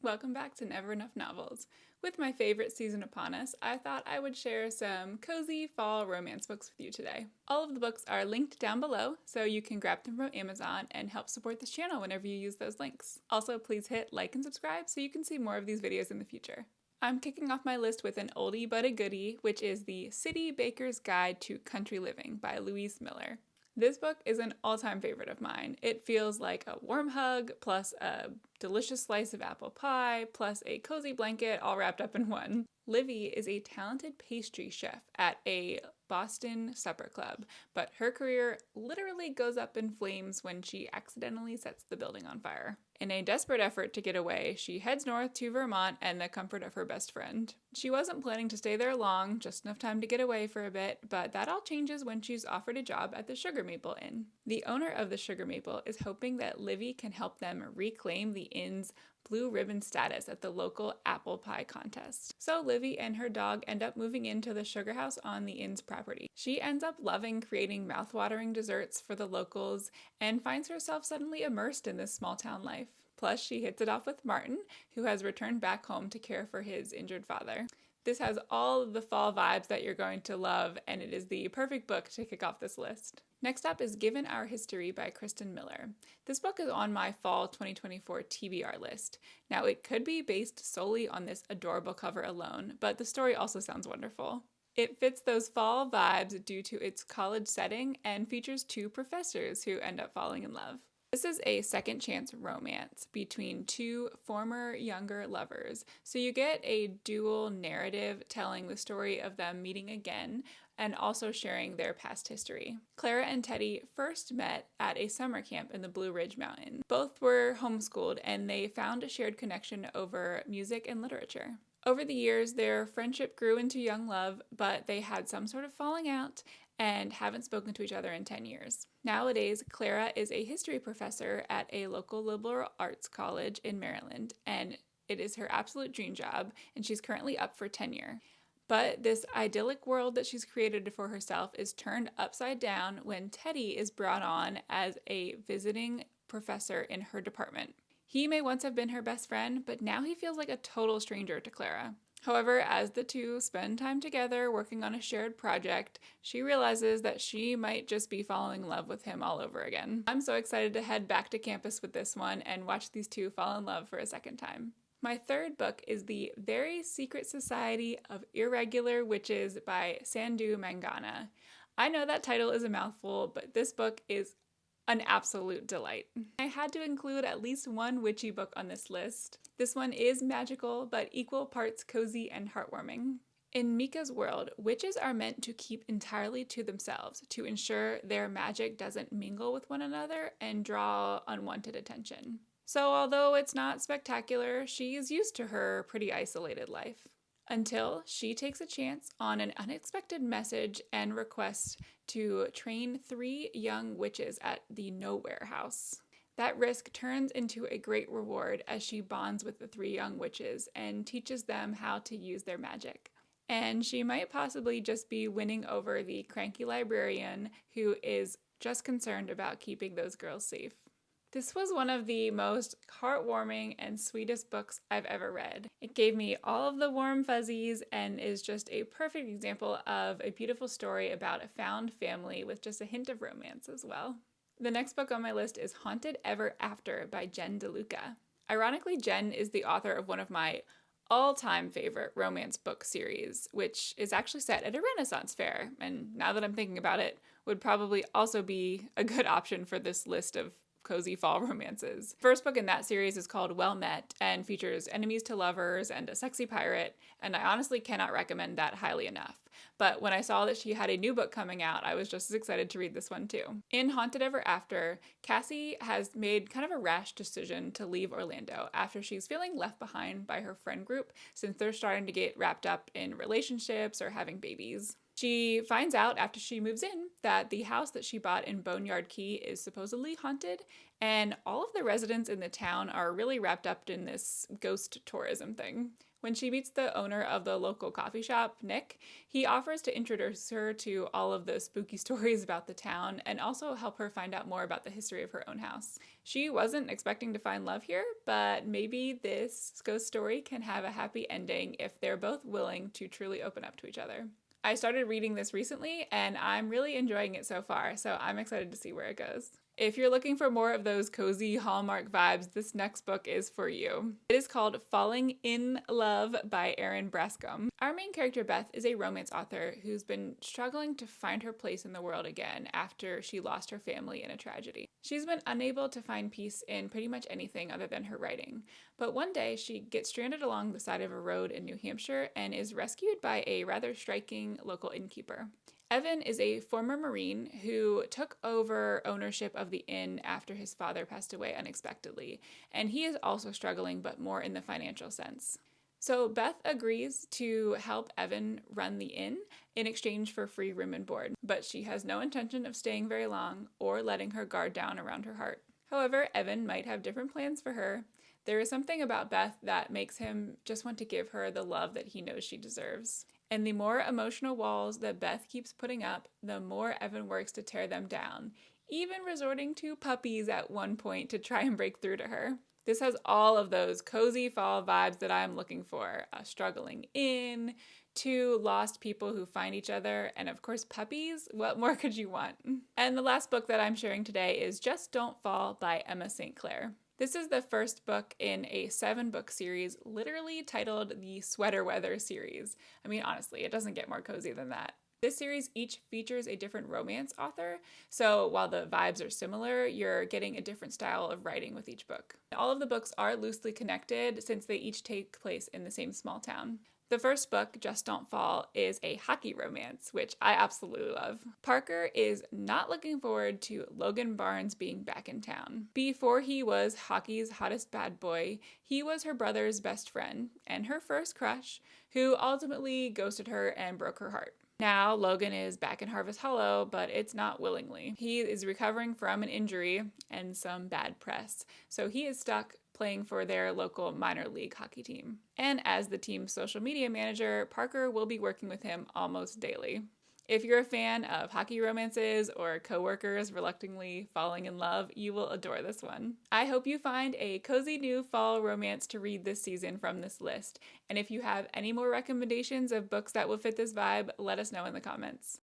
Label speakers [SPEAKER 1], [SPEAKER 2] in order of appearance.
[SPEAKER 1] Welcome back to Never Enough Novels. With my favorite season upon us, I thought I would share some cozy fall romance books with you today. All of the books are linked down below, so you can grab them from Amazon and help support this channel whenever you use those links. Also, please hit like and subscribe so you can see more of these videos in the future. I'm kicking off my list with an oldie but a goodie, which is The City Baker's Guide to Country Living by Louise Miller. This book is an all-time favorite of mine. It feels like a warm hug, plus a delicious slice of apple pie, plus a cozy blanket all wrapped up in one. Livy is a talented pastry chef at a Boston supper club, but her career literally goes up in flames when she accidentally sets the building on fire. In a desperate effort to get away, she heads north to Vermont and the comfort of her best friend. She wasn't planning to stay there long, just enough time to get away for a bit, but that all changes when she's offered a job at the Sugar Maple Inn. The owner of the Sugar Maple is hoping that Livy can help them reclaim the inn's blue ribbon status at the local apple pie contest. So Livy and her dog end up moving into the sugar house on the inn's property. She ends up loving creating mouth-watering desserts for the locals and finds herself suddenly immersed in this small town life. Plus, she hits it off with Martin, who has returned back home to care for his injured father. This has all of the fall vibes that you're going to love, and it is the perfect book to kick off this list. Next up is Given Our History by Kristen Miller. This book is on my fall 2024 TBR list. Now, it could be based solely on this adorable cover alone, but the story also sounds wonderful. It fits those fall vibes due to its college setting and features two professors who end up falling in love. This is a second chance romance between two former younger lovers, so you get a dual narrative telling the story of them meeting again and also sharing their past history. Clara and Teddy first met at a summer camp in the Blue Ridge Mountains. Both were homeschooled and they found a shared connection over music and literature. Over the years, their friendship grew into young love, but they had some sort of falling out and haven't spoken to each other in 10 years. Nowadays, Clara is a history professor at a local liberal arts college in Maryland, and it is her absolute dream job, and she's currently up for tenure. But this idyllic world that she's created for herself is turned upside down when Teddy is brought on as a visiting professor in her department. He may once have been her best friend, but now he feels like a total stranger to Clara. However, as the two spend time together working on a shared project, she realizes that she might just be falling in love with him all over again. I'm so excited to head back to campus with this one and watch these two fall in love for a second time. My third book is The Very Secret Society of Irregular Witches by Sandhu Mangana. I know that title is a mouthful, but this book is an absolute delight. I had to include at least one witchy book on this list. This one is magical, but equal parts cozy and heartwarming. In Mika's world, witches are meant to keep entirely to themselves to ensure their magic doesn't mingle with one another and draw unwanted attention. So although it's not spectacular, she is used to her pretty isolated life. Until she takes a chance on an unexpected message and request to train 3 young witches at the Nowhere House. That risk turns into a great reward as she bonds with the 3 young witches and teaches them how to use their magic. And she might possibly just be winning over the cranky librarian who is just concerned about keeping those girls safe. This was one of the most heartwarming and sweetest books I've ever read. It gave me all of the warm fuzzies and is just a perfect example of a beautiful story about a found family with just a hint of romance as well. The next book on my list is Haunted Ever After by Jen DeLuca. Ironically, Jen is the author of one of my all-time favorite romance book series, which is actually set at a Renaissance fair, and now that I'm thinking about it, would probably also be a good option for this list of cozy fall romances. First book in that series is called Well Met and features enemies to lovers and a sexy pirate, and I honestly cannot recommend that highly enough. But when I saw that she had a new book coming out, I was just as excited to read this one too. In Haunted Ever After, Cassie has made kind of a rash decision to leave Orlando after she's feeling left behind by her friend group since they're starting to get wrapped up in relationships or having babies. She finds out after she moves in that the house that she bought in Boneyard Key is supposedly haunted, and all of the residents in the town are really wrapped up in this ghost tourism thing. When she meets the owner of the local coffee shop, Nick, he offers to introduce her to all of the spooky stories about the town and also help her find out more about the history of her own house. She wasn't expecting to find love here, but maybe this ghost story can have a happy ending if they're both willing to truly open up to each other. I started reading this recently and I'm really enjoying it so far, so I'm excited to see where it goes. If you're looking for more of those cozy Hallmark vibes, this next book is for you. It is called Falling in Love by Erin Brascombe. Our main character, Beth, is a romance author who's been struggling to find her place in the world again after she lost her family in a tragedy. She's been unable to find peace in pretty much anything other than her writing, but one day she gets stranded along the side of a road in New Hampshire and is rescued by a rather striking local innkeeper. Evan is a former Marine who took over ownership of the inn after his father passed away unexpectedly, and he is also struggling, but more in the financial sense. So Beth agrees to help Evan run the inn in exchange for free room and board, but she has no intention of staying very long or letting her guard down around her heart. However, Evan might have different plans for her. There is something about Beth that makes him just want to give her the love that he knows she deserves. And the more emotional walls that Beth keeps putting up, the more Evan works to tear them down, even resorting to puppies at one point to try and break through to her. This has all of those cozy fall vibes that I'm looking for. A struggling inn, two lost people who find each other, and of course puppies. What more could you want? And the last book that I'm sharing today is Just Don't Fall by Emma St. Clair. This is the first book in a 7-book series, literally titled the Sweater Weather series. I mean, honestly, it doesn't get more cozy than that. This series each features a different romance author, so while the vibes are similar, you're getting a different style of writing with each book. All of the books are loosely connected since they each take place in the same small town. The first book, Just Don't Fall, is a hockey romance, which I absolutely love. Parker is not looking forward to Logan Barnes being back in town. Before he was hockey's hottest bad boy, he was her brother's best friend and her first crush, who ultimately ghosted her and broke her heart. Now, Logan is back in Harvest Hollow, but it's not willingly. He is recovering from an injury and some bad press, so he is stuck playing for their local minor league hockey team. And as the team's social media manager, Parker will be working with him almost daily. If you're a fan of hockey romances or coworkers reluctantly falling in love, you will adore this one. I hope you find a cozy new fall romance to read this season from this list. And if you have any more recommendations of books that will fit this vibe, let us know in the comments.